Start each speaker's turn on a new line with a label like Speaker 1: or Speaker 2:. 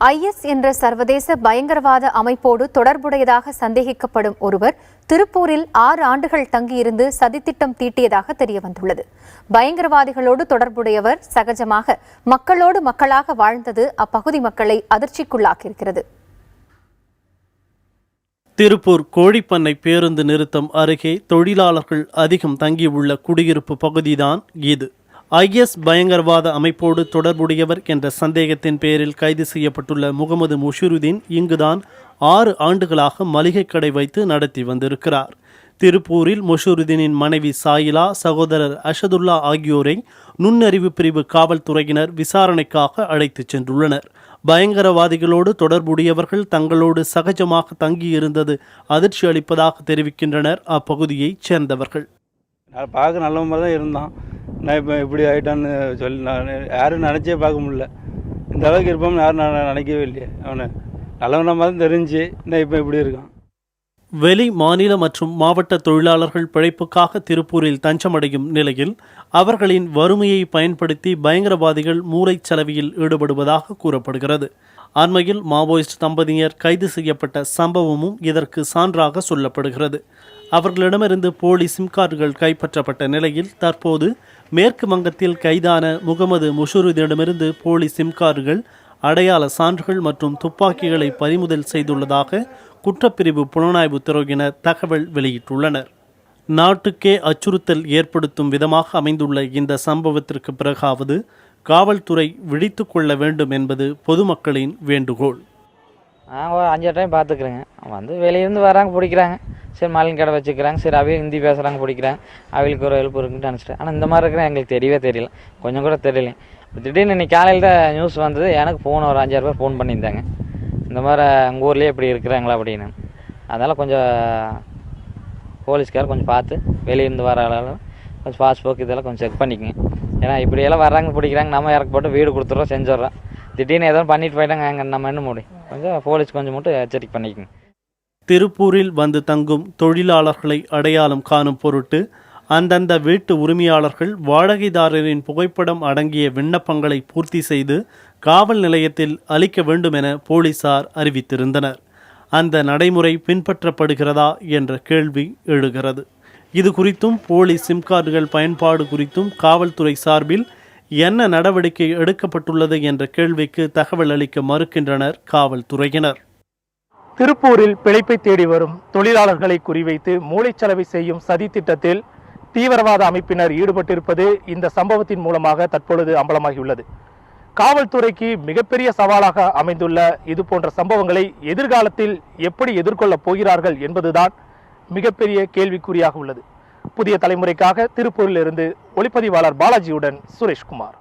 Speaker 1: IS என்ற சர்வதேச பயங்கரவாத அமைப்போடு தொடர்புடையதாக சந்தேகிக்கப்படும் ஒருவர் திருப்பூரில் 6 ஆண்டுகள் தங்கியிருந்து சதித்திட்டம் தீட்டியதாக தெரியவந்துள்ளது. பயங்கரவாதிகளோடு தொடர்புடையவர் சகஜமாக மக்களோடு மக்களாக வாழ்ந்தது அப்பகுதி மக்களை அதிர்ச்சிக்குள்ளாக்கியிருக்கிறது.
Speaker 2: திருப்பூர் கோழிப்பண்ணை பேருந்து நிறுத்தம் அருகே தொழிலாளர்கள் அதிகம் தங்கியுள்ள குடியிருப்பு பகுதிதான் இது. ஐஎஸ் பயங்கரவாத அமைப்போடு தொடர்புடையவர் என்ற சந்தேகத்தின் பேரில் கைது செய்யப்பட்டுள்ள முகமது முஷிருதீன் இங்குதான் 6 ஆண்டுகளாக மளிகை கடை வைத்து நடத்தி வந்திருக்கிறார். திருப்பூரில் முஷிருதீனின் மனைவி சாயிலா, சகோதரர் அஷதுல்லா ஆகியோரை நுண்ணறிவு பிரிவு காவல்துறையினர் விசாரணைக்காக அழைத்துச் சென்றுள்ளனர். பயங்கரவாதிகளோடு தொடர்புடையவர்கள் தங்களோடு சகஜமாக தங்கியிருந்தது அதிர்ச்சி அளிப்பதாக தெரிவிக்கின்றனர் அப்பகுதியைச் சேர்ந்தவர்கள்.
Speaker 3: பார்க்க நல்ல மாதிரி தான் இருந்தான். நான் இப்போ இப்படி ஆகிட்டான்னு சொல்லி நான் யாரும் நினச்சே பார்க்க முடியல. இந்த அளவுக்கு இருப்போம்னு யாரும் நான் நினைக்கவே இல்லையே. அவனை நல்லவன மாதிரி தெரிஞ்சு நான் இப்போ இப்படி இருக்கான்.
Speaker 2: வெளி மாநில மற்றும் மாவட்ட தொழிலாளர்கள் பிழைப்புக்காக திருப்பூரில் தஞ்சமடையும் நிலையில் அவர்களின் வறுமையை பயன்படுத்தி பயங்கரவாதிகள் மூளைச்சலவையில் ஈடுபடுவதாக கூறப்படுகிறது. அண்மையில் மாவோயிஸ்ட் தம்பதியர் கைது செய்யப்பட்ட சம்பவமும் இதற்கு சான்றாக சொல்லப்படுகிறது. அவர்களிடமிருந்து போலி சிம் கார்டுகள் கைப்பற்றப்பட்ட நிலையில் தற்போது மேற்கு வங்கத்தில் கைதான முகமது முஷிருதீனிடமிருந்து போலி சிம் கார்டுகள், அடையாள சான்றுகள் மற்றும் துப்பாக்கிகளை பறிமுதல் செய்துள்ளதாக குற்றப்பிரிவு புலனாய்வு துறையினர் தகவல் வெளியிட்டுள்ளனர். நாட்டுக்கே அச்சுறுத்தல் ஏற்படுத்தும் விதமாக அமைந்துள்ள இந்த சம்பவத்திற்கு பிறகாவது காவல்துறை விழித்து கொள்ள வேண்டும் என்பது பொதுமக்களின் வேண்டுகோள்.
Speaker 4: நாங்கள் 5 டைம் பார்த்துக்குறேங்க. வந்து வெளியிருந்து வராங்க, பிடிக்கிறாங்க. சரி மளிகை கடை வச்சுக்கிறாங்க. சரி அவையும் ஹிந்தி பேசுகிறாங்க, பிடிக்கிறாங்க. அவங்களுக்கு ஒரு ஹெல்ப் இருக்குன்னு நினச்சிட்டேன். ஆனால் இந்த மாதிரி இருக்கிற எங்களுக்கு தெரியவே தெரியல, கொஞ்சம் கூட தெரியல. திடீர்னு இன்னைக்கு காலையில் தான் நியூஸ் வந்தது. எனக்கு ஃபோன் ஒரு 5-6 பேர் ஃபோன் பண்ணியிருந்தாங்க, இந்த மாதிரி உங்கள் ஊர்லேயே இப்படி இருக்கிறாங்களா அப்படின்னு. அதனால் கொஞ்சம் போலீஸ்கார் கொஞ்சம் பார்த்து வெளியிருந்து வர அளவில் கொஞ்சம் பாஸ்புக் இதெல்லாம் கொஞ்சம் செக் பண்ணிக்கங்க. ஏன்னா இப்படியெல்லாம் வர்றாங்க, பிடிக்கிறாங்க, நம்ம இறக்கப்பட்டு வீடு கொடுத்துட்றோம், செஞ்சிட்றோம். திடீர்னு எதாவது பண்ணிட்டு போயிட்டாங்க, அங்கே நம்ம என்ன முடியும். கொஞ்சம் போலீஸ் கொஞ்சம் மட்டும் எச்சரிக்கை பண்ணிக்கோங்க.
Speaker 2: திருப்பூரில் வந்து தங்கும் தொழிலாளர்களை அடையாளம் காணும் பொருட்டு அந்தந்த வீட்டு உரிமையாளர்கள் வாடகைதாரரின் புகைப்படம் அடங்கிய விண்ணப்பங்களை பூர்த்தி செய்து காவல் நிலையத்தில் அளிக்க வேண்டும் என போலீசார் அறிவித்திருந்தனர். அந்த நடைமுறை பின்பற்றப்படுகிறதா என்ற கேள்வி எழுகிறது. இது குறித்தும் போலீஸ் சிம் கார்டுகள் பயன்பாடு குறித்தும் காவல்துறை சார்பில் என்ன நடவடிக்கை எடுக்கப்பட்டுள்ளது என்ற கேள்விக்கு தகவல் அளிக்க மறுக்கின்றனர் காவல்துறையினர்.
Speaker 5: திருப்பூரில் பிழைப்பை தேடி வரும் தொழிலாளர்களை குறிவைத்து மூளைச்சலவை செய்யும் சதி திட்டத்தில் தீவிரவாத அமைப்பினர் ஈடுபட்டிருப்பது இந்த சம்பவத்தின் மூலமாக தற்பொழுது அம்பலமாகியுள்ளது. காவல்துறைக்கு மிகப்பெரிய சவாலாக அமைந்துள்ள இது போன்ற சம்பவங்களை எதிர்காலத்தில் எப்படி எதிர்கொள்ளப் போகிறார்கள் என்பதுதான் மிகப்பெரிய கேள்விக்குறியாக உள்ளது. புதிய தலைமுறைக்காக திருப்பூரிலிருந்து ஒளிப்பதிவாளர் பாலாஜியுடன் சுரேஷ்குமார்.